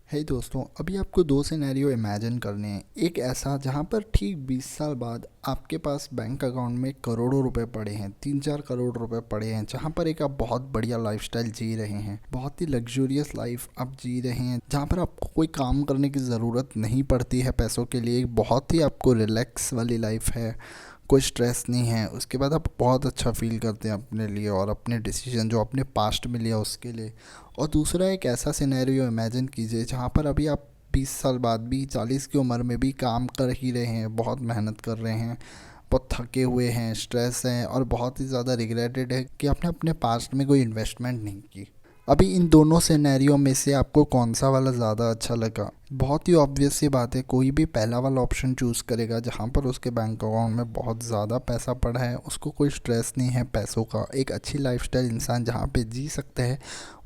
हे दोस्तों, अभी आपको दो सिनेरियो इमेजिन करने हैं। एक ऐसा जहाँ पर ठीक 20 साल बाद आपके पास बैंक अकाउंट में करोड़ों रुपए पड़े हैं, 3-4 करोड़ रुपए पड़े हैं, जहाँ पर एक आप बहुत बढ़िया लाइफस्टाइल जी रहे हैं, बहुत ही लग्जूरियस लाइफ आप जी रहे हैं, जहाँ पर आपको कोई काम करने की ज़रूरत नहीं पड़ती है पैसों के लिए। एक बहुत ही आपको रिलैक्स वाली लाइफ है, कोई स्ट्रेस नहीं है। उसके बाद आप बहुत अच्छा फील करते हैं अपने लिए और अपने डिसीजन जो आपने पास्ट में लिया उसके लिए। और दूसरा एक ऐसा सिनेरियो इमेजिन कीजिए जहाँ पर अभी आप 20 साल बाद भी 40 की उम्र में भी काम कर ही रहे हैं, बहुत मेहनत कर रहे हैं, बहुत थके हुए हैं, स्ट्रेस हैं और बहुत ही ज़्यादा रिग्रेटेड है कि आपने अपने पास्ट में कोई इन्वेस्टमेंट नहीं की। अभी इन दोनों सिनेरियो में से आपको कौन सा वाला ज़्यादा अच्छा लगा? बहुत ही ऑब्वियस सी बात है, कोई भी पहला वाला ऑप्शन चूज़ करेगा जहाँ पर उसके बैंक अकाउंट में बहुत ज़्यादा पैसा पड़ा है, उसको कोई स्ट्रेस नहीं है पैसों का, एक अच्छी लाइफस्टाइल इंसान जहाँ पे जी सकते हैं,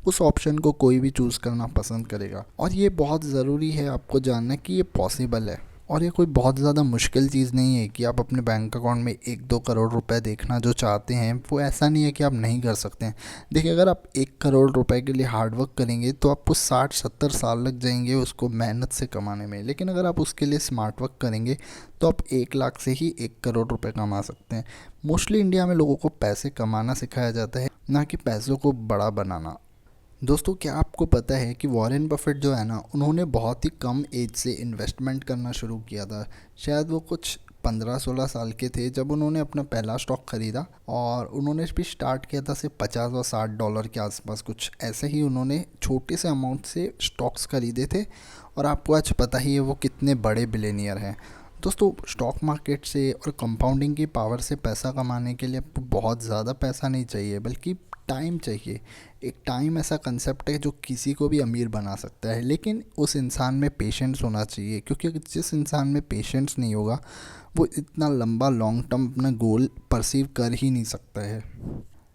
उस ऑप्शन को कोई भी चूज़ करना पसंद करेगा। और ये बहुत ज़रूरी है आपको जानना कि ये पॉसिबल है और ये कोई बहुत ज़्यादा मुश्किल चीज़ नहीं है कि आप अपने बैंक अकाउंट में 1-2 करोड़ रुपए देखना जो चाहते हैं, वो ऐसा नहीं है कि आप नहीं कर सकते हैं। देखिए, अगर आप 1 करोड़ रुपए के लिए हार्डवर्क करेंगे तो आपको 60-70 साल लग जाएंगे उसको मेहनत से कमाने में, लेकिन अगर आप उसके लिए स्मार्ट वर्क करेंगे तो आप 1 लाख से ही 1 करोड़ रुपए कमा सकते हैं। मोस्टली इंडिया में लोगों को पैसे कमाना सिखाया जाता है, ना कि पैसों को बड़ा बनाना। दोस्तों, क्या आपको पता है कि वॉरेन बफेट जो है ना, उन्होंने बहुत ही कम एज से इन्वेस्टमेंट करना शुरू किया था। शायद वो कुछ 15-16 साल के थे जब उन्होंने अपना पहला स्टॉक ख़रीदा और उन्होंने भी स्टार्ट किया था सिर्फ 50 और 60 डॉलर के आसपास, कुछ ऐसे ही उन्होंने छोटे से अमाउंट से स्टॉक्स खरीदे थे। और आपको आज पता ही है वो कितने बड़े बिलियनियर हैं। दोस्तों, स्टॉक मार्केट से और कंपाउंडिंग की पावर से पैसा कमाने के लिए आपको बहुत ज़्यादा पैसा नहीं चाहिए, बल्कि टाइम चाहिए। एक टाइम ऐसा कंसेप्ट है जो किसी को भी अमीर बना सकता है, लेकिन उस इंसान में पेशेंस होना चाहिए, क्योंकि जिस इंसान में पेशेंस नहीं होगा वो इतना लंबा लॉन्ग टर्म अपना गोल परसीव कर ही नहीं सकता है।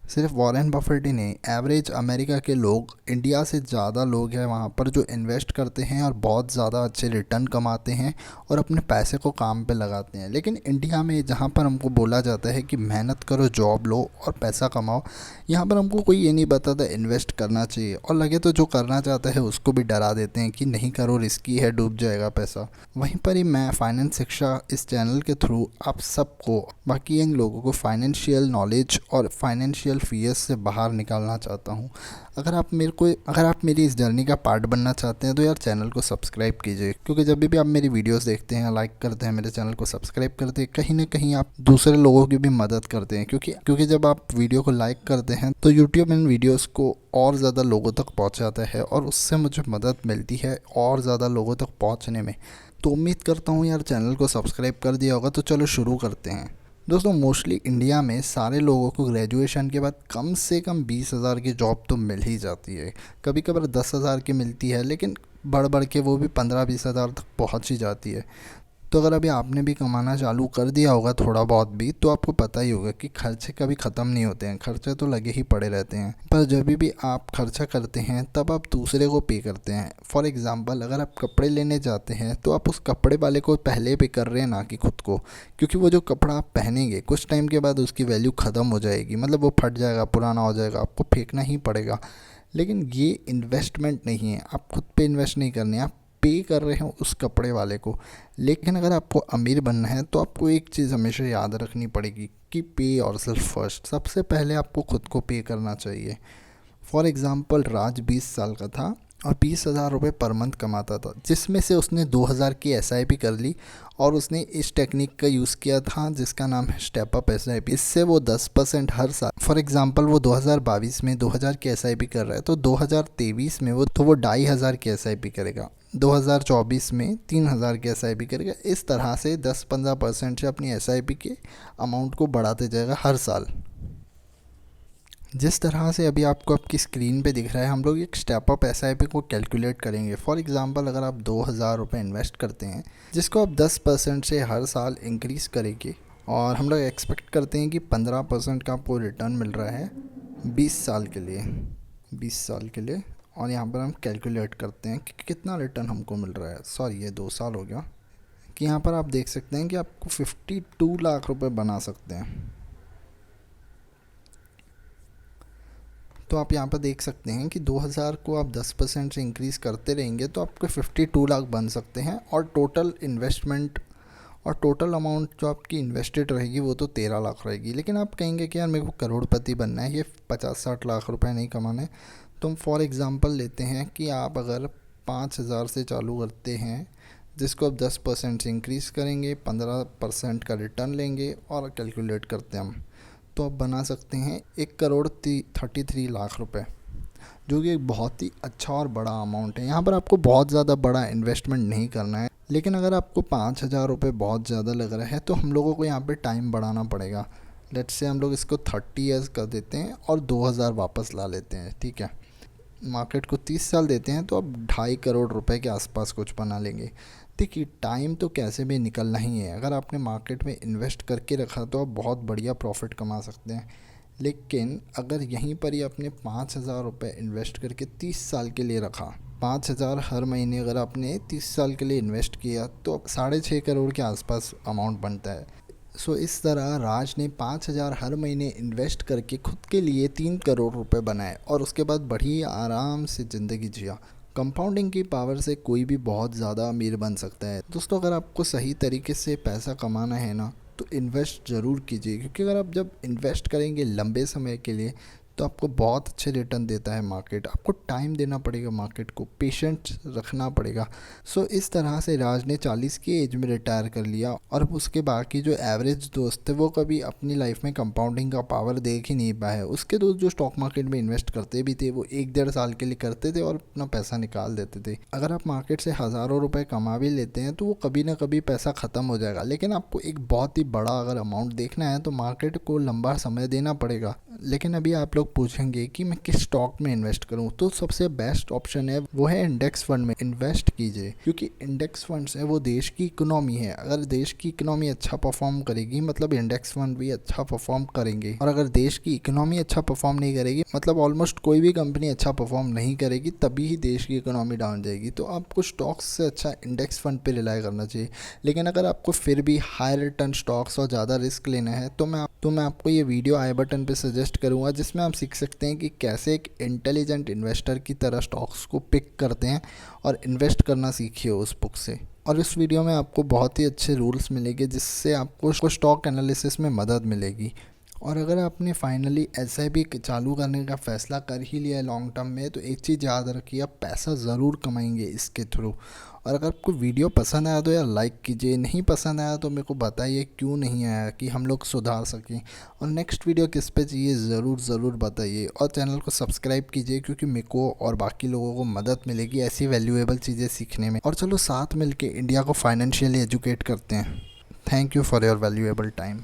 सिर्फ वॉरेन बफेट ही नहीं, एवरेज अमेरिका के लोग, इंडिया से ज़्यादा लोग हैं वहाँ पर जो इन्वेस्ट करते हैं और बहुत ज़्यादा अच्छे रिटर्न कमाते हैं और अपने पैसे को काम पे लगाते हैं। लेकिन इंडिया में जहाँ पर हमको बोला जाता है कि मेहनत करो, जॉब लो और पैसा कमाओ, यहाँ पर हमको कोई ये नहीं बताता इन्वेस्ट करना चाहिए, और लगे तो जो करना चाहता है उसको भी डरा देते हैं कि नहीं करो, रिस्की है, डूब जाएगा पैसा। वहीं पर ही मैं फाइनेंस शिक्षा इस चैनल के थ्रू आप सबको, बाकी यंग लोगों को फाइनेंशियल नॉलेज और फाइनेंशियल फियर्स से बाहर निकालना चाहता हूँ। अगर आप मेरी इस जर्नी का पार्ट बनना चाहते हैं तो यार चैनल को सब्सक्राइब कीजिए, क्योंकि जब भी आप मेरी वीडियोस देखते हैं, लाइक करते हैं, मेरे चैनल को सब्सक्राइब करते हैं, कहीं ना कहीं आप दूसरे लोगों की भी मदद करते हैं। क्योंकि जब आप वीडियो को लाइक करते हैं तो यूट्यूब इन वीडियोज़ को और ज़्यादा लोगों तक पहुँचाता है और उससे मुझे मदद मिलती है और ज़्यादा लोगों तक पहुँचने में। तो उम्मीद करता हूँ यार चैनल को सब्सक्राइब कर दिया होगा। तो चलो शुरू करते हैं। दोस्तों, मोस्टली इंडिया में सारे लोगों को ग्रेजुएशन के बाद कम से कम 20,000 की जॉब तो मिल ही जाती है। कभी कभार 10,000 की मिलती है, लेकिन बढ़ बढ़ के वो भी 15-20 हज़ार तक पहुंच ही जाती है। तो अगर अभी आपने भी कमाना चालू कर दिया होगा थोड़ा बहुत भी, तो आपको पता ही होगा कि खर्चे कभी ख़त्म नहीं होते हैं, खर्चे तो लगे ही पड़े रहते हैं। पर जब भी आप खर्चा करते हैं तब आप दूसरे को पे करते हैं। फॉर एग्ज़ाम्पल, अगर आप कपड़े लेने जाते हैं तो आप उस कपड़े वाले को पहले पे कर रहे हैं, ना कि खुद को। क्योंकि वो जो कपड़ा आप पहनेंगे कुछ टाइम के बाद उसकी वैल्यू ख़त्म हो जाएगी, मतलब वो फट जाएगा, पुराना हो जाएगा, आपको फेंकना ही पड़ेगा। लेकिन ये इन्वेस्टमेंट नहीं है, आप खुद पे इन्वेस्ट नहीं करने, आप पे कर रहे हैं उस कपड़े वाले को। लेकिन अगर आपको अमीर बनना है तो आपको एक चीज़ हमेशा याद रखनी पड़ेगी कि पे और सेल्फ फर्स्ट, सबसे पहले आपको खुद को पे करना चाहिए। फॉर एग्ज़ाम्पल, राज 20 साल का था और 20,000 रुपये पर मंथ कमाता था, जिसमें से उसने 2,000 की SIP कर ली और उसने इस टेक्निक का यूज़ किया था जिसका नाम है स्टेप अप SIP। इससे वो 10% हर साल, फॉर एग्ज़ाम्पल वो 2022 में 2,000 की SIP कर रहा है तो 2023 में वो 2,500 की SIP करेगा, 2024 में 3,000 की SIP करेगा। इस तरह से 10-15% से अपनी SIP के अमाउंट को बढ़ाते जाएगा हर साल। जिस तरह से अभी आपको आपकी स्क्रीन पे दिख रहा है, हम लोग एक स्टेप अप SIP को कैलकुलेट करेंगे। फॉर एग्ज़ाम्पल, अगर आप 2,000 रुपये इन्वेस्ट करते हैं जिसको आप 10% से हर साल इंक्रीज़ करेंगे, और हम लोग एक्सपेक्ट करते हैं कि 15% का आपको रिटर्न मिल रहा है 20 साल के लिए, 20 साल के लिए। और यहाँ पर हम कैलकुलेट करते हैं कि कितना रिटर्न हमको मिल रहा है। सॉरी, ये 2 साल हो गया। कि यहाँ पर आप देख सकते हैं कि आपको 52 लाख रुपए बना सकते हैं। तो आप यहाँ पर देख सकते हैं कि 2000 को आप 10% से इंक्रीज़ करते रहेंगे तो आपके 52 लाख बन सकते हैं, और टोटल इन्वेस्टमेंट और टोटल अमाउंट जो आपकी इन्वेस्टेड रहेगी वो तो 13 लाख रहेगी। लेकिन आप कहेंगे कि यार मेरे को करोड़पति बनना है, ये 50-60 लाख रुपए नहीं कमाने। तो हम फॉर एग्ज़ाम्पल लेते हैं कि आप अगर 5,000 से चालू करते हैं, जिसको आप 10% से इंक्रीज़ करेंगे, 15% का रिटर्न लेंगे और कैलकुलेट करते हैं हम, तो आप बना सकते हैं 1,33 लाख रुपए, जो कि एक बहुत ही अच्छा और बड़ा अमाउंट है। यहाँ पर आपको बहुत ज़्यादा बड़ा इन्वेस्टमेंट नहीं करना है, लेकिन अगर आपको 5,000 रुपये बहुत ज़्यादा लग रहा है तो हम लोगों को यहाँ पे टाइम बढ़ाना पड़ेगा। लेट्स से हम लोग इसको 30 ईयर्स कर देते हैं और 2,000 वापस ला लेते हैं, ठीक है। मार्केट को 30 साल देते हैं तो अब 2.5 करोड़ रुपए के आसपास कुछ बना लेंगे। देखिए, टाइम तो कैसे भी निकलना ही है। अगर आपने मार्केट में इन्वेस्ट करके रखा तो आप बहुत बढ़िया प्रॉफिट कमा सकते हैं। लेकिन अगर यहीं पर ही आपने 5,000 रुपये इन्वेस्ट करके 30 साल के लिए रखा, 5,000 हर महीने अगर आपने 30 साल के लिए इन्वेस्ट किया तो 6.5 करोड़ के आसपास अमाउंट बनता है। सो इस तरह राज ने 5,000 हर महीने इन्वेस्ट करके खुद के लिए 3 करोड़ रुपए बनाए और उसके बाद बड़ी आराम से ज़िंदगी जिया। कंपाउंडिंग की पावर से कोई भी बहुत ज़्यादा अमीर बन सकता है। दोस्तों, अगर आपको सही तरीके से पैसा कमाना है ना, तो इन्वेस्ट ज़रूर कीजिए, क्योंकि अगर आप जब इन्वेस्ट करेंगे लंबे समय के लिए तो आपको बहुत अच्छे रिटर्न देता है मार्केट। आपको टाइम देना पड़ेगा, मार्केट को पेशेंट रखना पड़ेगा। सो इस तरह से राज ने 40 की एज में रिटायर कर लिया, और उसके बाकी जो एवरेज दोस्त थे वो कभी अपनी लाइफ में कंपाउंडिंग का पावर देख ही नहीं पाए। उसके दोस्त जो स्टॉक मार्केट में इन्वेस्ट करते भी थे वो 1-1.5 साल के लिए करते थे और अपना पैसा निकाल देते थे। अगर आप मार्केट से हज़ारों रुपये कमा भी लेते हैं तो वो कभी ना कभी पैसा ख़त्म हो जाएगा। लेकिन आपको एक बहुत ही बड़ा अगर अमाउंट देखना है तो मार्केट को लंबा समय देना पड़ेगा। लेकिन अभी आप लोग पूछेंगे कि मैं किस स्टॉक में इन्वेस्ट करूं, तो सबसे बेस्ट ऑप्शन है वो है इंडेक्स फंड में इन्वेस्ट कीजिए, क्योंकि इंडेक्स फंड्स है वो देश की इकोनॉमी है। अगर देश की इकोनॉमी अच्छा परफॉर्म करेगी मतलब इंडेक्स फंड भी अच्छा परफॉर्म करेंगे, और अगर देश की इकोनॉमी अच्छा परफॉर्म नहीं करेगी मतलब ऑलमोस्ट कोई भी कंपनी अच्छा परफॉर्म नहीं करेगी, तभी ही देश की इकोनॉमी डाउन जाएगी। तो आपको स्टॉक्स से अच्छा इंडेक्स फंड पे रिलाई करना चाहिए। लेकिन अगर आपको फिर भी हाई रिटर्न स्टॉक्स और ज़्यादा रिस्क लेना है तो मैं आपको ये वीडियो आई बटन पे सजेस्ट करूँगा, जिसमें आप सीख सकते हैं कि कैसे एक इंटेलिजेंट इन्वेस्टर की तरह स्टॉक्स को पिक करते हैं और इन्वेस्ट करना सीखिए उस बुक से। और इस वीडियो में आपको बहुत ही अच्छे रूल्स मिलेंगे जिससे आपको स्टॉक एनालिसिस में मदद मिलेगी। और अगर आपने फाइनली SIP चालू करने का फ़ैसला कर ही लिया है लॉन्ग टर्म में, तो एक चीज़ याद रखिए, आप पैसा ज़रूर कमाएंगे इसके थ्रू। और अगर आपको वीडियो पसंद आया तो यार लाइक कीजिए, नहीं पसंद आया तो मेरे को बताइए क्यों नहीं आया, कि हम लोग सुधार सकें। और नेक्स्ट वीडियो किस पे चाहिए ज़रूर बताइए, और चैनल को सब्सक्राइब कीजिए, क्योंकि मेरे को और बाकी लोगों को मदद मिलेगी ऐसी वैल्यूएबल चीज़ें सीखने में। और चलो साथ मिलके इंडिया को फाइनेंशियली एजुकेट करते हैं। Thank you for your valuable time.